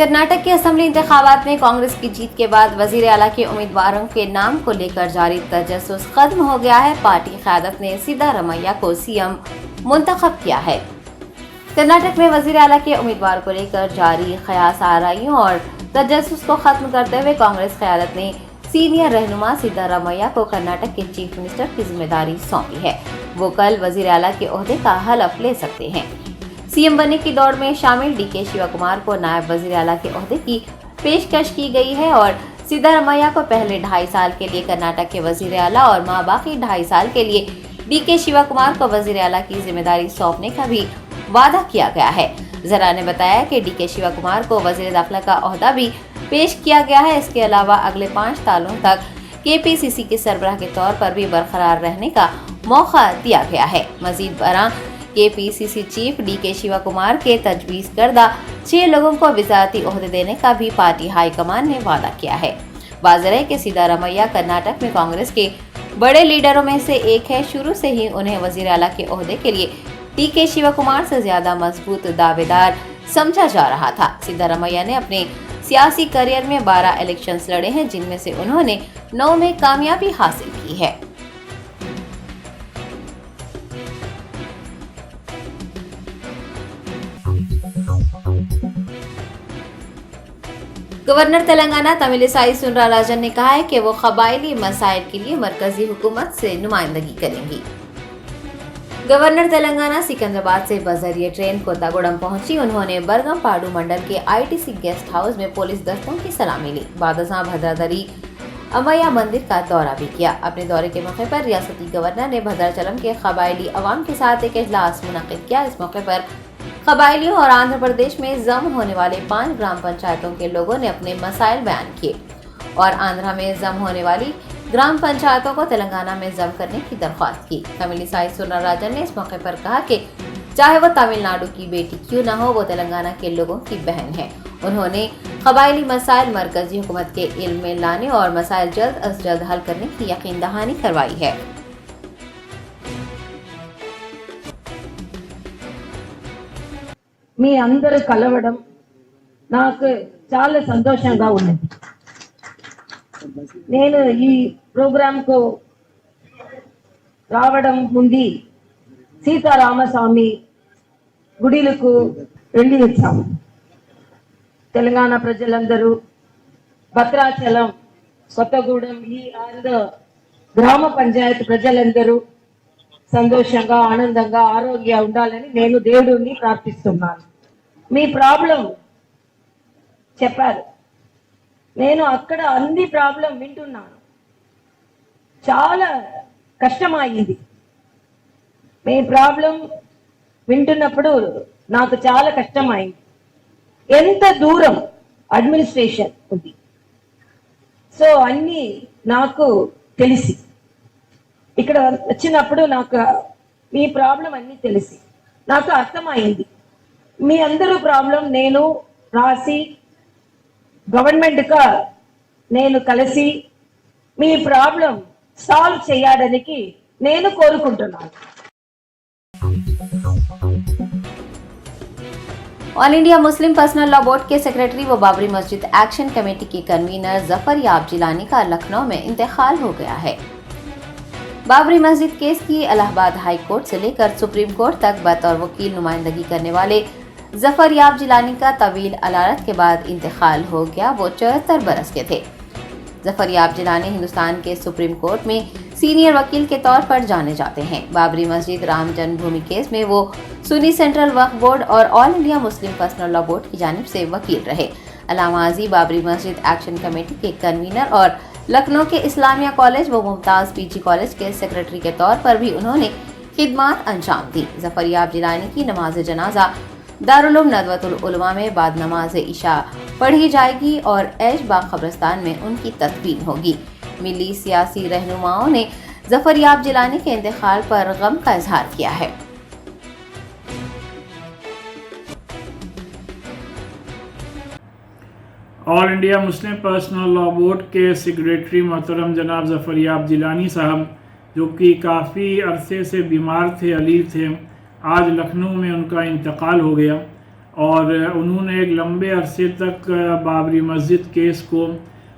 कर्नाटक के असेंबली इंतखाबात में कांग्रेस की जीत के बाद वजीर आला के उम्मीदवारों के नाम को लेकर जारी तजस्सुस खत्म हो गया है। पार्टी क़यादत ने सिद्धारमैया को सीएम मुंतखब किया है। कर्नाटक में वजीर आला के उम्मीदवार को लेकर जारी क़यास आराइयों और तजस्सुस को खत्म करते हुए कांग्रेस क़यादत ने सीनियर रहनुमा सिद्धारमैया को कर्नाटक के चीफ मिनिस्टर की जिम्मेदारी सौंपी है। वो कल वजीर आला के ओहदे का हलफ ले सकते हैं। सीएम बनने की दौड़ में शामिल डीके शिवा कुमार को नायब वजीर आला के ओहदे की पेशकश की गई है और सिद्धारमैया को पहले 2.5 साल के लिए कर्नाटक के वजीर आला और बाकी 2.5 साल के लिए डीके शिवा कुमार को वजीर आला की जिम्मेदारी सौंपने का भी वादा किया गया है। जरा ने बताया कि डीके शिवा कुमार को वजीर दाखिला का ओहदा भी पेश किया गया है। इसके अलावा अगले 5 सालों तक केपीसीसी के सरबराह के तौर पर भी बरकरार रहने का मौका दिया गया है। मजीद बरां KPCC chief DK Shiva Kumar के तजवीज़ करदा 6 लोगों को वज़ारती ओहदे देने का भी पार्टी हाईकमान ने वादा किया है। वाज़ेह है कि सिद्धारमैया कर्नाटक में कांग्रेस के बड़े लीडरों में से एक है। शुरू से ही उन्हें वज़ीर आला के ओहदे के लिए डीके शिवा कुमार से ज्यादा मजबूत दावेदार समझा जा रहा था। सिद्धारमैया ने अपने सियासी करियर में 12 इलेक्शंस लड़े हैं, जिनमें से उन्होंने 9 में कामयाबी हासिल की है। गवर्नर तेलंगाना तमिलिसाई सुंदरराजन ने कहा है कि वो कबायली मसाइल के लिए मरकजी हुकूमत से नुमाइंदगी करेंगी। गवर्नर तेलंगाना सिकंदराबाद से बजरिए ट्रेन कोत्तागुडम पहुंची। उन्होंने बरगमपाडु मंडल के आईटीसी गेस्ट हाउस में पुलिस दस्तों की सलामी ली। बादशाह भद्रादरी अमैया मंदिर का दौरा भी किया। अपने दौरे के मौके पर रियासती गवर्नर ने भद्राचलम के कबायली अवाम के साथ एक इजलास मुनक्किद किया। इस मौके पर कबायलियों और आंध्र प्रदेश में जम होने वाले 5 ग्राम पंचायतों के लोगों ने अपने मसाइल बयान किए और आंध्रा में जम होने वाली ग्राम पंचायतों को तेलंगाना में जम करने की दरख्वास्त की। तमिलिसाई सुंदरराजन ने इस मौके पर कहा कि चाहे वो तमिलनाडु की बेटी क्यों न हो, वो तेलंगाना के लोगों की बहन है। उन्होंने कबायली मसाइल मरकजी हुकूमत के इल्म में लाने और मसाइल जल्द अज जल्द हल करने की यकीन दहानी करवाई है। మీ అందరూ కలవడం నాకు చాలా సంతోషంగా ఉన్నది. నేను ఈ ప్రోగ్రాంకు రావడం ముందు సీతారామస్వామి గుడిలకు వెళ్ళి వచ్చాము. తెలంగాణ ప్రజలందరూ భద్రాచలం, కొత్తగూడెం ఈ గ్రామ పంచాయతీ ప్రజలందరూ సంతోషంగా, ఆనందంగా, ఆరోగ్యంగా ఉండాలని నేను దేవుడిని ప్రార్థిస్తున్నాను. మీ ప్రాబ్లం చెప్పారు. నేను అక్కడ అన్ని ప్రాబ్లం వింటున్నాను. చాలా కష్టమైంది. మీ ప్రాబ్లం వింటున్నప్పుడు నాకు చాలా కష్టమైంది. ఎంత దూరం అడ్మినిస్ట్రేషన్ ఉంది. సో అన్ని నాకు తెలిసి ఇక్కడ వచ్చినప్పుడు నాకు మీ ప్రాబ్లం అన్ని తెలిసి నాకు అర్థమైంది. మీ అందరూ ప్రాబ్లం నేను రాసి గవర్నమెంట్గా నేను కలిసి మీ ప్రాబ్లం సాల్వ్ చేయడానికి నేను కోరుకుంటున్నాను. All India Muslim personal law board के सेक्रेटरी व बाबरी मस्जिद एक्शन कमेटी के कन्वीनर जफर याब जिलानी का लखनऊ में इंतकाल हो गया है। बाबरी मस्जिद केस की इलाहाबाद हाई कोर्ट से लेकर सुप्रीम कोर्ट तक बतौर वकील नुमाइंदगी करने वाले जफर याब जिलानी का तवील अदालत के बाद इंतकाल हो गया। वो 74 बरस के थे। जफर याब जिलानी हिंदुस्तान के सुप्रीम कोर्ट में सीनियर वकील के तौर पर जाने जाते हैं। बाबरी मस्जिद राम जन्मभूमि केस में वो सुन्नी सेंट्रल वक्फ बोर्ड और all India Muslim personal law board की जानिब से वकील रहे। अलामाजी बाबरी मस्जिद एक्शन कमेटी के कन्वीनर और लखनऊ के इस्लामिया कॉलेज व मुमताज़ पीजी कॉलेज के सेक्रेटरी के तौर पर भी उन्होंने खिदमात अंजाम दी। जफर याब जिलानी की नमाज जनाजा दारुल उलूम नदवतुल उलमा में बाद नमाज इशा पढ़ी जाएगी और ऐशबाग कब्रिस्तान में उनकी तदफीन होगी। मिली सियासी रहनुमाओं ने जफर याब जिलानी के इंतकाल पर गम का इजहार किया है। All India Muslim personal law board के सेक्रेटरी मोहतरम जनाब जफर याब जिलानी साहब, जो कि काफ़ी अरसे से बीमार थे, अलील थे, आज लखनऊ में उनका इंतकाल हो गया اور انہوں نے ایک لمبے عرصے تک بابری مسجد کیس کو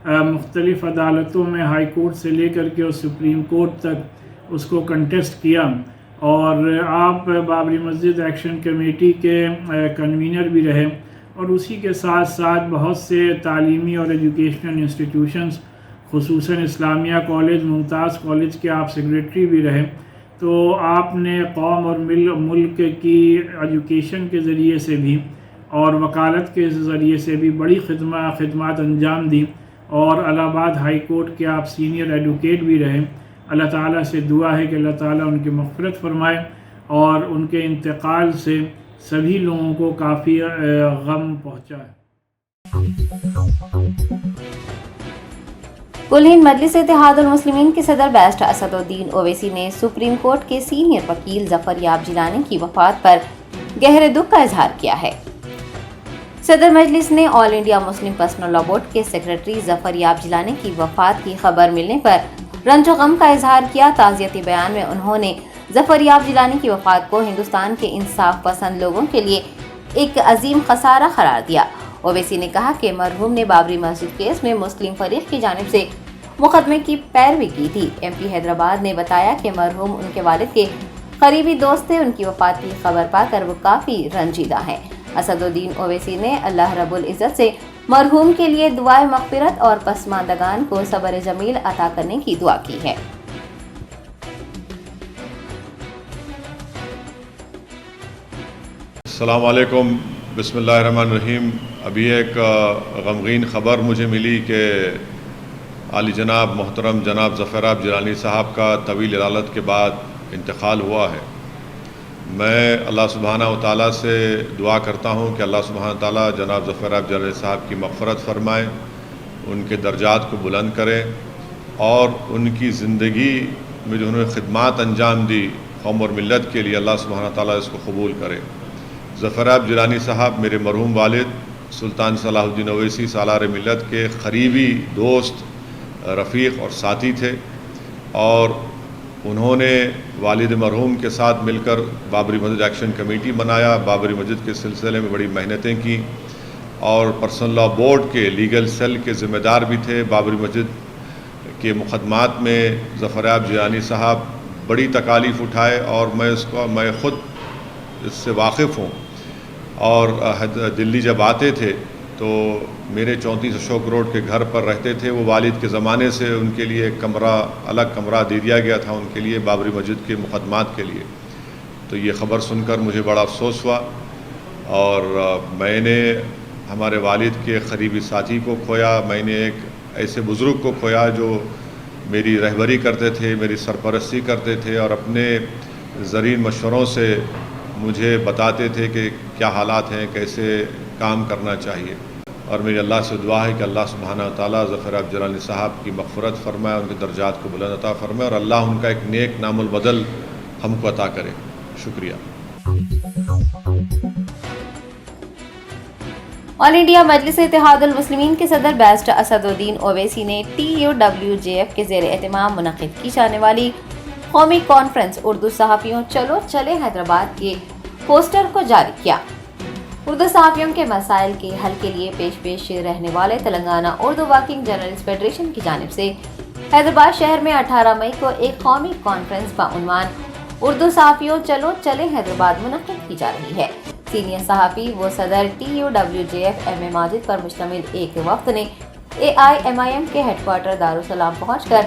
مختلف عدالتوں میں ہائی کورٹ سے لے کر کے اور سپریم کورٹ تک اس کو کنٹیسٹ کیا، اور آپ بابری مسجد ایکشن کمیٹی کے کنوینر بھی رہے، اور اسی کے ساتھ ساتھ بہت سے تعلیمی اور ایجوکیشنل انسٹیٹیوشنز خصوصاً اسلامیہ کالج، ممتاز کالج کے آپ سیکریٹری بھی رہے۔ تو آپ نے قوم اور ملک کی ایجوکیشن کے ذریعے سے بھی اور وکالت کے ذریعے سے بھی بڑی خدمات انجام دی، اور الہ آباد ہائی کورٹ کے آپ سینئر ایڈوکیٹ بھی رہے۔ اللہ تعالیٰ سے دعا ہے کہ اللہ تعالیٰ ان کی مغفرت فرمائے، اور ان کے انتقال سے سبھی لوگوں کو کافی غم پہنچا ہے۔ کل ہند مجلس اتحاد المسلمین کے صدر بیرسٹر اسد الدین اویسی نے سپریم کورٹ کے سینئر وکیل ظفر یاب جیلانی کی وفات پر گہرے دکھ کا اظہار کیا ہے۔ صدر مجلس نے آل انڈیا مسلم پرسنل لا بورڈ کے سیکرٹری ظفر یاب جیلانی کی وفات کی خبر ملنے پر رنج و غم کا اظہار کیا۔ تعزیتی بیان میں انہوں نے ظفر یاب جیلانی کی وفات کو ہندوستان کے انصاف پسند لوگوں کے لیے ایک عظیم خسارہ قرار دیا۔ اویسی نے کہا کہ مرحوم نے بابری مسجد کیس میں مسلم فریق کی جانب سے مقدمے کی پیروی کی تھی۔ ایم پی حیدرآباد نے بتایا کہ مرحوم ان کے والد کے قریبی دوست تھے۔ ان کی وفات کی خبر پا کر وہ کافی رنجیدہ ہیں۔ اسد الدین اویسی نے اللہ رب العزت سے مرحوم کے لیے دعائے مغفرت اور پسماندگان کو صبر جمیل عطا کرنے کی دعا کی ہے۔ السلام علیکم، بسم اللہ الرحمن الرحیم۔ ابھی ایک غمگین خبر مجھے ملی کہ عالی جناب محترم جناب ظفر یاب جیلانی صاحب کا طویل علالت کے بعد انتقال ہوا ہے۔ میں اللہ سبحانہ و تعالیٰ سے دعا کرتا ہوں کہ اللہ سبحانہ و تعالیٰ جناب ظفر یاب جیلانی صاحب کی مغفرت فرمائے، ان کے درجات کو بلند کرے، اور ان کی زندگی میں جو انہوں نے خدمات انجام دی قوم اور ملت کے لیے، اللہ سبحانہ و تعالیٰ اس کو قبول کرے۔ ظفر یاب جیلانی صاحب میرے مرحوم والد سلطان صلاح الدین اویسی سالار ملت کے قریبی دوست، رفیق اور ساتھی تھے، اور انہوں نے والد مرحوم کے ساتھ مل کر بابری مسجد ایکشن کمیٹی بنایا، بابری مسجد کے سلسلے میں بڑی محنتیں کی، اور پرسنل لا بورڈ کے لیگل سیل کے ذمہ دار بھی تھے۔ بابری مسجد کے مقدمات میں ظفر یاب جیلانی صاحب بڑی تکالیف اٹھائے، اور میں خود اس سے واقف ہوں، اور دلی جب آتے تھے تو میرے 34 اشوک روڈ کے گھر پر رہتے تھے۔ وہ والد کے زمانے سے ان کے لیے ایک الگ کمرہ دے دیا گیا تھا ان کے لیے بابری مسجد کے مقدمات کے لیے۔ تو یہ خبر سن کر مجھے بڑا افسوس ہوا، اور میں نے ہمارے والد کے قریبی ساتھی کو کھویا، میں نے ایک ایسے بزرگ کو کھویا جو میری رہبری کرتے تھے، میری سرپرستی کرتے تھے، اور اپنے زرعی مشوروں سے مجھے بتاتے تھے کہ کیا حالات ہیں، کیسے کام کرنا چاہیے۔ اور میری اللہ سے دعا ہے کہ اللہ سبحانہ وتعالیٰ ظفر یاب جیلانی صاحب کی مغفرت فرمائے، ان کے درجات کو بلند عطا فرمائے، اور اللہ ان کا ایک نیک نام البدل ہم کو عطا کرے۔ شکریہ۔ آل انڈیا مجلس اتحاد المسلمین کے صدر بیرسٹر اسد الدین اویسی نے TUWJF کے زیر اہتمام منعقد کی جانے والی قومی کانفرنس اردو صحافیوں چلو چلے حیدرآباد کے پوسٹر کو جاری کیا۔ اردو صحافیوں کے مسائل کے حل کے لیے پیش رہنے والے Telangana Urdu working journalist federation کی جانب سے حیدرآباد شہر میں 18 مئی کو ایک قومی کانفرنس بعنوان اردو صحافیوں چلو چلے حیدرآباد منعقد کی جا رہی ہے۔ سینئر صحافی و صدر TUWJF ایم اے ماجد پر مشتمل ایک وفد نے AIMIM کے ہیڈ کوارٹر دارالسلام پہنچ کر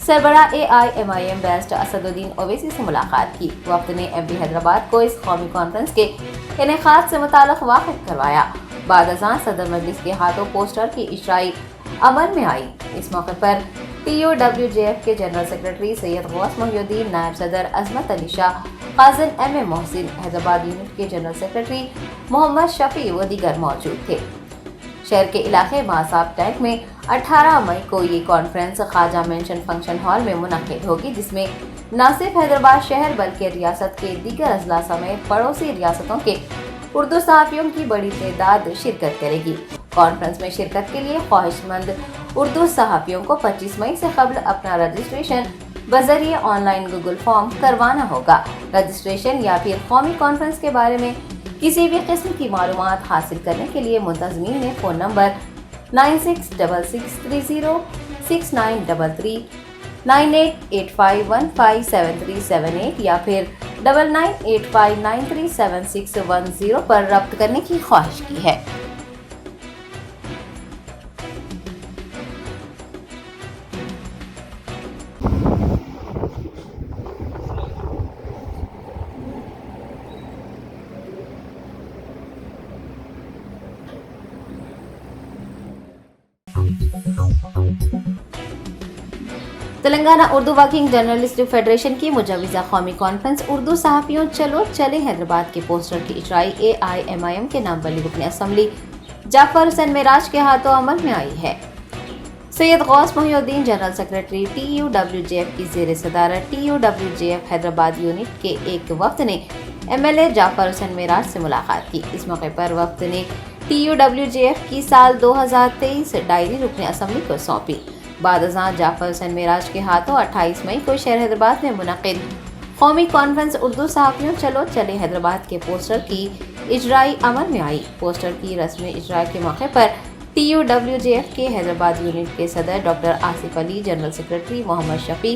سربراہ AIMIM بیرسٹر اسد الدین اویسی سے ملاقات کی۔ وفد نے MP حیدرآباد کو اس قومی کانفرنس کے انعقاد سے متعلق واقف کروایا۔ بعد ازاں صدر مجلس کے ہاتھوں پوسٹر کی اشرائی عمل میں آئی۔ اس موقع پر TUWJF کے جنرل سیکرٹری سید غوث محی الدین، نائب صدر عظمت علی شاہ، قاضل M.A. محسن، حیدرآباد یونٹ کے جنرل سیکرٹری محمد شفیع و دیگر موجود تھے۔ شہر کے علاقے ماساب ٹینک میں 18 مئی کو یہ کانفرنس خواجہ مینشن فنکشن ہال میں منعقد ہوگی، جس میں نہ صرف حیدرآباد شہر بلکہ ریاست کے دیگر اضلاع سمیت پڑوسی ریاستوں کے اردو صحافیوں کی بڑی تعداد شرکت کرے گی۔ کانفرنس میں شرکت کے لیے خواہش مند اردو صحافیوں کو 25 مئی سے قبل اپنا رجسٹریشن بذریعے آن لائن گوگل فارم کروانا ہوگا۔ رجسٹریشن یا پھر قومی کانفرنس کے بارے میں किसी भी किस्म की मालूमात हासिल करने के लिए मुंतज़मीन ने फ़ोन नंबर 9666306933, 9885157378 या फिर 9985937610 पर रब्त करने की ख्वाहिश की है। Telangana Urdu working journalist federation की मुजव्विज़ा कौमी कॉन्फ्रेंस उर्दू सहाफ़ियों चलो चले हैदराबाद के पोस्टर की इजराई AIMIM के नाम बली रुकन असम्बली जाफर हुसैन मेराज के हाथों अमल में आई है। Syed Ghaus Mohiuddin general secretary TUWJF की ज़ेर सदारत TUWJF हैदराबाद यूनिट के एक वफ्द ने MLA जाफर हुसैन मेराज से मुलाकात की। इस मौके पर वफ्द ने TUWJF की साल 2023 डायरी रुकन असम्बली को सौंपी। बाद अज़ां जाफर हुसैन मेराज के हाथों 28 मई को शहर हैदराबाद में मुनक़िद कौमी कॉन्फ्रेंस उर्दू सहाफ़ियों चलो चले हैदराबाद के पोस्टर की इजराई अमल में आई। पोस्टर की रस्मी इजरा के मौके पर TUWJF के हैदराबाद यूनिट के सदर doctor Asif Ali, general secretary Mohammed Shafi,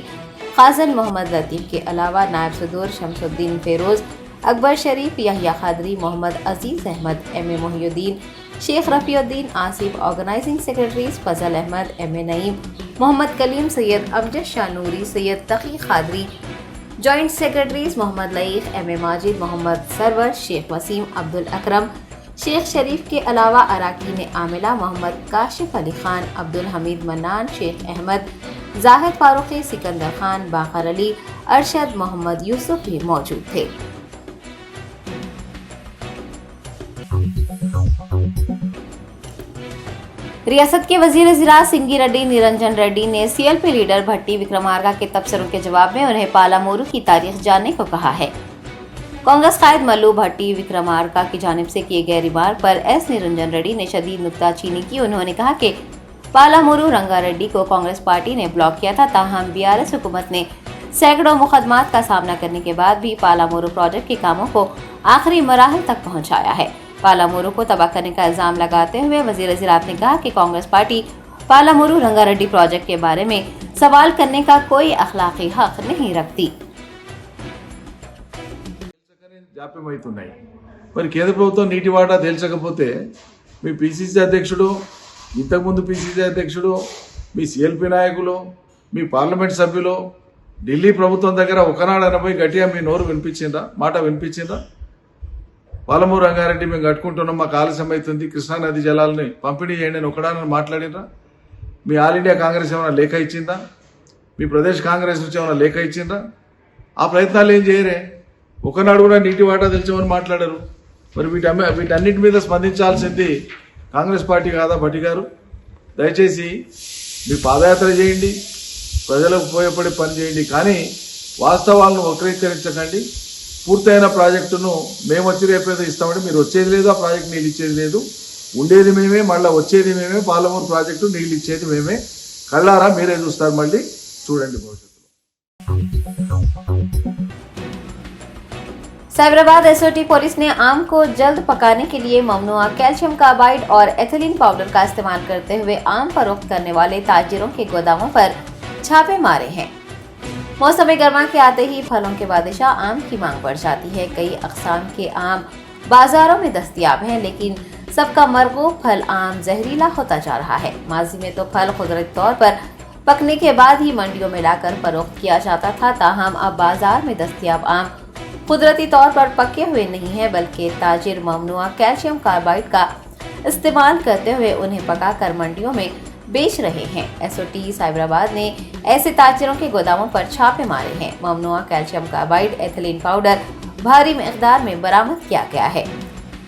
खाजन मोहम्मद लतीफ़ के अलावा नायब सदर Shamsuddin Feroz, Akbar Sharif, Yahya Khadri, Mohammed Aziz Ahmed, MA Mohiuddin, Sheikh Rafiuddin Asif, organising secretaries Fazal Ahmed, MA Naeem, Mohammed Kaleem, Syed Amjad Shah Noori, Syed Taqi Khadri, joint secretaries Mohammed Laiq, MA Majid, Mohammed Sarwar, Sheikh Waseem, Abdul Akram, Sheikh Sharif के अलावा अराकीन आमिला, मोहम्मद काशिफ अली खान, अब्दुल हमीद मन्नान, शेख अहमद, जाहिद फारूकी, सिकंदर खान, बाकर अली, अरशद मोहम्मद यूसुफ भी मौजूद थे। रियासत के वजीर ज़राअत सिंगी रेड्डी निरंजन रेड्डी ने CLP लीडर भट्टी विक्रमार्का के तबसरों के जवाब में उन्हें पालामोरू की तारीख जानने को कहा है। कांग्रेस कायद मल्लू भट्टी विक्रमार्का की जानिब से किए गए रिमार्क पर S निरंजन रेड्डी ने शदीद नुक्ताचीनी की। उन्होंने कहा कि पालामोरू रंगारेड्डी को कांग्रेस पार्टी ने ब्लॉक किया था, ताहम BRS हुकूमत ने सैकड़ों मुकदमात का सामना करने के बाद भी पालामोरू प्रोजेक्ट के कामों को आखिरी मराहल तक पहुँचाया है। पालामोरू को तबाह करने का इल्जाम लगाते हुए वज़ीर ज़राअत ने कहा कि कांग्रेस पार्टी पालामोरू रंगारेड्डी प्रोजेक्ट के बारे में सवाल करने का कोई अखलाकी हक नहीं रखती। జాప్యమవుతున్నాయి మరి కేంద్ర ప్రభుత్వం నీటి వాటా తేల్చకపోతే మీ PCC అధ్యక్షుడు, ఇంతకుముందు PCC అధ్యక్షుడు, మీ CLP నాయకులు, మీ పార్లమెంట్ సభ్యులు ఢిల్లీ ప్రభుత్వం దగ్గర ఒకనాడన పోయి గట్టిగా మీ నోరు వినిపించిందా, మాట వినిపించిందా? పాలమూరు రంగారెడ్డి మేము కట్టుకుంటున్నాం, మాకు ఆలస్యం అవుతుంది, కృష్ణానది జలాలని పంపిణీ చేయండి అని ఒకడానని మాట్లాడినరా? మీ ఆల్ ఇండియా కాంగ్రెస్ ఏమైనా లేఖ ఇచ్చిందా? మీ ప్రదేశ్ కాంగ్రెస్ నుంచి ఏమైనా లేఖ ఇచ్చిందా? ఆ ప్రయత్నాలు ఏం చేయరే? ఒకనాడు కూడా నీటి వాటా తెలిసామని మాట్లాడారు. మరి వీటన్నిటి మీద స్పందించాల్సింది కాంగ్రెస్ పార్టీ కాదా? భట్టి గారు దయచేసి మీ పాదయాత్ర చేయండి, ప్రజలకు ఉపయోగపడే పని చేయండి, కానీ వాస్తవాలను వక్రీకరించకండి. పూర్తయిన ప్రాజెక్టును మేము వచ్చి రేపేదో ఇస్తామంటే మీరు వచ్చేది లేదు, ఆ ప్రాజెక్టు నీళ్ళు ఇచ్చేది లేదు. ఉండేది మేమే, మళ్ళీ వచ్చేది మేమే, పాలమూరు ప్రాజెక్టు నీళ్ళు ఇచ్చేది మేమే. కళ్ళారా మీరే చూస్తారు, మళ్ళీ చూడండి భవిష్యత్తులో. साइबराबाद SOT पुलिस ने आम को जल्द पकाने के लिए ममनुआ कैल्शियम कार्बाइड और एथिलीन पाउडर का इस्तेमाल करते हुए आम फरोख्त करने वाले ताजिरों के गोदामों पर छापे मारे हैं। मौसम गर्मा के आते ही फलों के बादशाह आम की मांग बढ़ जाती है। कई अक़साम के आम बाजारों में दस्तयाब हैं, लेकिन सबका मरगूब फल आम जहरीला होता जा रहा है। माजी में तो फल कुदरती तौर पर पकने के बाद ही मंडियों में लाकर फरोख्त किया जाता था, ताहम अब बाजार में दस्तयाब आम कुदरती तौर पर पके हुए नहीं है, बल्कि ताजिर ममनुआ कैल्शियम कार्बाइड का इस्तेमाल करते हुए उन्हें पकाकर मंडियों में बेच रहे हैं। SOT साइबराबाद ने ऐसे ताजिरों के गोदामों पर छापे मारे हैं। ममनुआ कैल्शियम कार्बाइड एथिलीन पाउडर भारी मिकदार में बरामद किया गया है।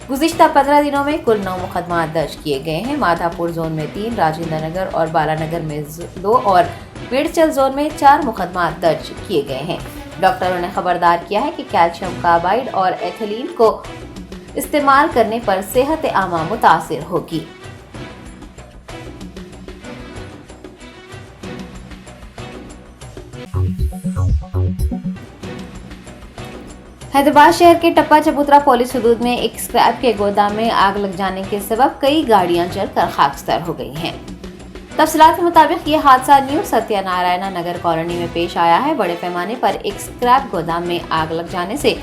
गुज़िश्ता 15 दिनों में कुल 9 मुकदमा दर्ज किए गए हैं। माधापुर जोन में 3, राजेंद्र नगर और बालानगर में 2 और मेडचल जोन में 4 मुकदमा दर्ज किए गए हैं। डॉक्टरों ने खबरदार किया है कि कैल्शियम कार्बाइड और एथिलीन को इस्तेमाल करने पर सेहत आमा मुतासिर होगी। हैदराबाद शहर के टप्पा चबूतरा पुलिस हदूद में एक स्क्रैप के गोदाम में आग लग जाने के सबब कई गाड़ियां जलकर खाकस्तर हो गई हैं। तफसीलात के मुताबिक ये हादसा न्यू सत्यनारायणा नगर कॉलोनी में पेश आया है। बड़े पैमाने पर एक स्क्रैप गोदाम में आग लग जाने से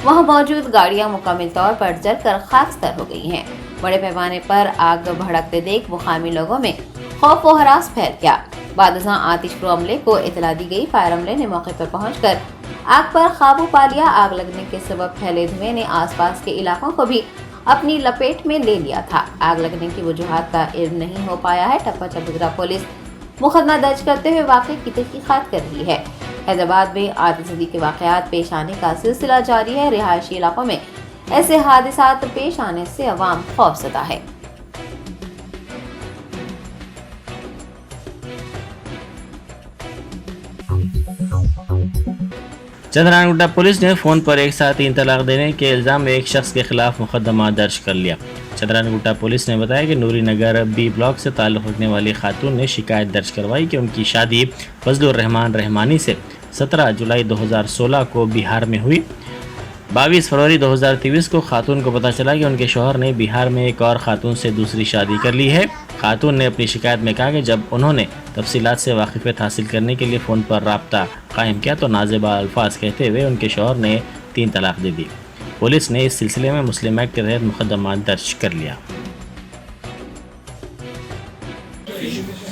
वहां मौजूद गाड़ियां मुकम्मल तौर पर जलकर खाकस्तर हो गई हैं। बड़े पैमाने पर आग भड़कते देख मुकामी लोगों में खौफ व हरास फैल गया। बादशाह आतिश प्रो अमले को इतला दी गई। फायर अमले ने मौके पर पहुंचकर आग पर काबू पा लिया। आग लगने के सबब फैले धुएं ने आसपास के इलाकों को भी अपनी लपेट में ले लिया था। आग लगने की वजूहात का इल्म नहीं हो पाया है। टप्पा चबूतरा पुलिस मुकदमा दर्ज करते हुए वाक़े की तहकीकात कर रही है। हैदराबाद में आतिशबाजी के वाक़यात पेश आने का सिलसिला जारी है। रिहायशी इलाकों में ऐसे हादसात पेश आने से अवाम खौफजदा है। चंद्रानगुट्टा पुलिस ने फ़ोन पर एक साथ 3 तलाक देने के इल्ज़ाम में एक शख्स के खिलाफ मुकदमा दर्ज कर लिया। चंद्रानगुट्टा पुलिस ने बताया कि नूरी नगर बी ब्लॉक से ताल्लुक़ रखने वाली खातून ने शिकायत दर्ज करवाई कि उनकी शादी फजलुर रहमान रहमानी से 17 जुलाई 2016 को बिहार में हुई। 22 फरवरी 2023 को खातून को पता चला कि उनके शौहर ने बिहार में एक और खातून से दूसरी शादी कर ली है। खातून ने अपनी शिकायत में कहा कि जब उन्होंने तफसीलात से वाकिफ़ियत हासिल करने के लिए फ़ोन पर राब्ता कायम किया तो नाज़ेबा अल्फाज कहते हुए उनके शौहर ने 3 तलाक दे दी। पुलिस ने इस सिलसिले में मुस्लिम एक्ट के तहत मुकदमा दर्ज कर लिया।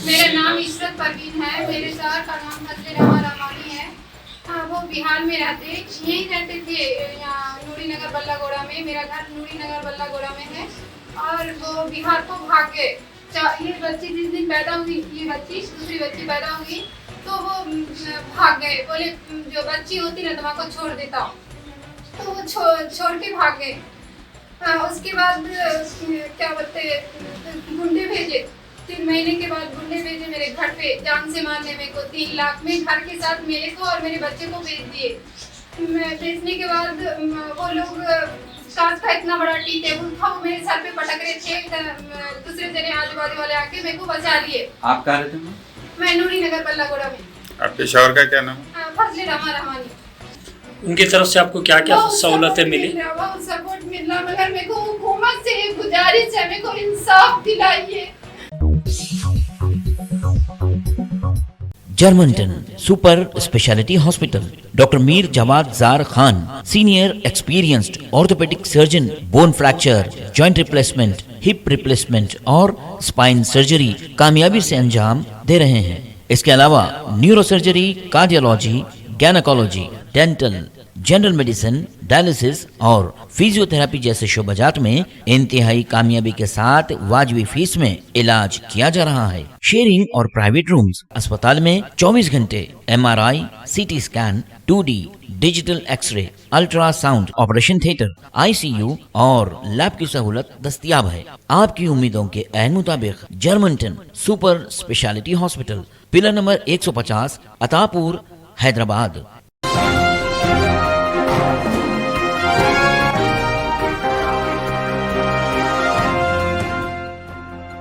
मेरा नाम इशरत परवीन है। मेरे शहर का नाम फजल रहमानी है। वो बिहार में यहीं रहते थे, यहाँ नूरी नगर बल्लागोड़ा में। मेरा घर नूरी नगर बल्लागोड़ा में है और वो बिहार को भाग गए। ये बच्ची जिस दिन पैदा हुई, ये बच्ची दूसरी बच्ची पैदा हुई तो वो भाग गए। बोले जो बच्ची होती ना तो वहाँ को छोड़ देता हूँ, तो वो छोड़ के भाग गए। उसके बाद क्या बोलते गुंडे भेजे। 3 महीने के बाद गुंडे भेजे मेरे घर पे जान से मारने। मेरे को 3 लाख में घर के साथ मेरे को और मेरे बच्चे को बेच दिए। बेचने के बाद वो लोग कांच का इतना बड़ा टी टेबल था वो मेरे सर पे पटक रहे थे। दूसरे जने आजू बाजू वाले आके मेरे को बचा लिए। आप कहाँ रहते हैं? मैं नूरी नगर बल्लागोड़ा में। आपके शौहर का क्या नाम? फजल रहमानी। उनकी तरफ से आपको क्या क्या सहूलतें मिली? बहुत सपोर्ट मिला, मगर मेरे को हुकूमत से ये गुजारिश है, मेरे को इंसाफ दिलाइए। Germanten super speciality hospital, doctor Mir Jawad Zar Khan, senior experienced orthopaedic surgeon, bone fracture, joint replacement, hip replacement और स्पाइन सर्जरी कामयाबी से अंजाम दे रहे हैं। इसके अलावा neuro surgery, cardiology, gynaecology, dental, general medicine, dialysis और फिजियोथेरेपी जैसे शोबाजात में इंतहाई कामयाबी के साथ वाजिबी फीस में इलाज किया जा रहा है। शेयरिंग और प्राइवेट रूम्स, अस्पताल में 24 घंटे MRI, CT scan, 2D digital x-ray, ultrasound, operation theatre, ICU और लैब की सहूलत दस्तयाब है। आपकी उम्मीदों के ऐन मुताबिक Germanten super speciality hospital, pillar number 150, Attapur, Hyderabad.